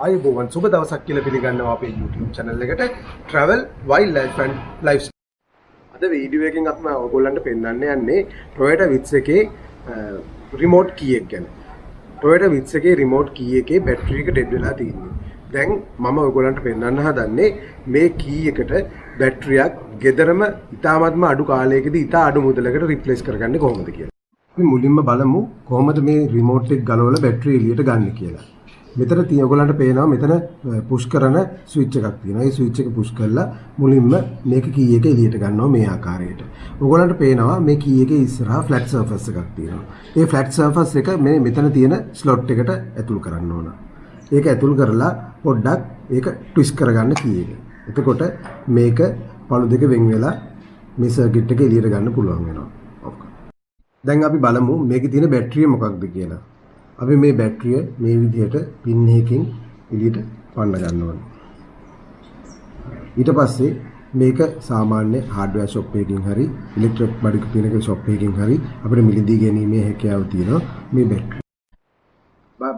ආයුබෝවන් සුබ දවසක් කියලා පිළිගන්නවා අපේ YouTube channel එකට travel wildlife and lifestyle. අද වීඩියෝ එකකින් අපි ඔයගොල්ලන්ට පෙන්වන්න යන්නේ Toyota vitz එකේ remote key එක ගැන. Toyota vitz එකේ remote key එකේ battery එක dead වෙලා තියෙනවා. දැන් මම ඔයගොල්ලන්ට පෙන්වන්න හදන්නේ මේ key එකට battery එකක් ගෙදරම ඉතාමත්ම අඩු කාලයකදී ඉතා අඩු මුදලකට replace කරගන්නේ කොහොමද කියලා. අපි මුලින්ම බලමු කොහොමද මේ remote එක ගලවලා battery එළියට ගන්න කියලා. මෙතන තියෙන ඔයගලන්ට පේනවා මෙතන පුෂ් කරන ස්විච් එකක් තියෙනවා. ඒ ස්විච් එක පුෂ් කරලා මුලින්ම මේක කී එක එළියට ගන්නවා මේ ආකාරයට. ඔයගලන්ට පේනවා මේ කී එකේ ඉස්සරහා ෆ්ලැට් සර්ෆස් එකක් තියෙනවා. ඒ ෆ්ලැට් සර්ෆස් එක මේ මෙතන තියෙන ස්ලොට් එකට ඇතුල් කරන්න ඕන. ඒක ඇතුල් කරලා පොඩ්ඩක් ඒක ට්විස්ට් කරගන්න කී එක. එතකොට මේක පළු දෙක වෙන් වෙලා මේ සර්කිට් එක එළියට ගන්න පුළුවන් වෙනවා. දැන් අපි බලමු මේකේ තියෙන බැටරිය මොකක්ද කියලා. අපි මේ බැටරිය මේ විදිහට පින් එකකින් එළියට පන්න ගන්න ඕනේ. ඊට පස්සේ මේක සාමාන්‍ය හાર્ඩ්වෙයාර් ෂොප් එකකින් හරි ඉලෙක්ට්‍රික් බඩක තියෙන ෂොප් එකකින් හරි අපිට මිලදී ගැනීමේ හැකියාව තියෙනවා මේ බැටරිය.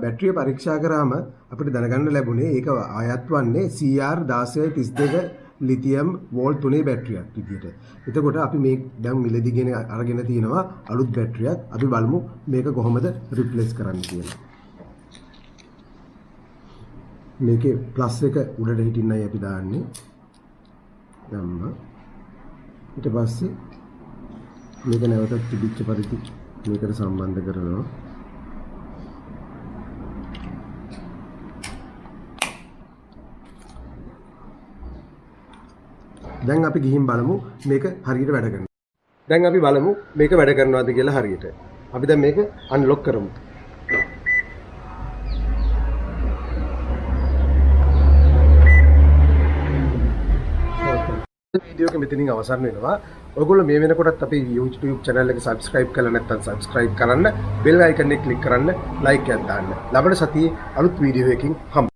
බැටරිය පරීක්ෂා කරාම අපිට දැනගන්න ලැබුණේ ඒක ආයත් වන්නේ CR1632 ලිතියම් වෝල්ට් 3 බැටරියක් විදිහට. එතකොට අපි මේ දැන් මිලදීගෙන අරගෙන තිනවා අලුත් බැටරියක්. අපි බලමු මේක කොහොමද රිප්ලේස් කරන්න කියලා. මේකේ ප්ලස් එක උඩට හිටින්නයි අපි දාන්නේ. දැම්ම. ඊට පස්සේ මේක නැවතත් තිබිච්ච පරිදි මේකට සම්බන්ධ කරනවා. දැන් අපි ගිහින් බලමු මේක හරියට වැඩ කරනවා. දැන් අපි බලමු මේක වැඩ කරනවද කියලා හරියට. අපි දැන් මේක අන්ලොක් කරමු. වීඩියෝ එක මෙතනින් අවසන් වෙනවා. ඔයගොල්ලෝ මේ වෙනකොටත් අපේ YouTube channel එක subscribe කරලා නැත්නම් subscribe කරන්න, bell icon එක click කරන්න, like එකක් දාන්න. ලබන සතියේ අලුත් වීඩියෝ එකකින් හමු.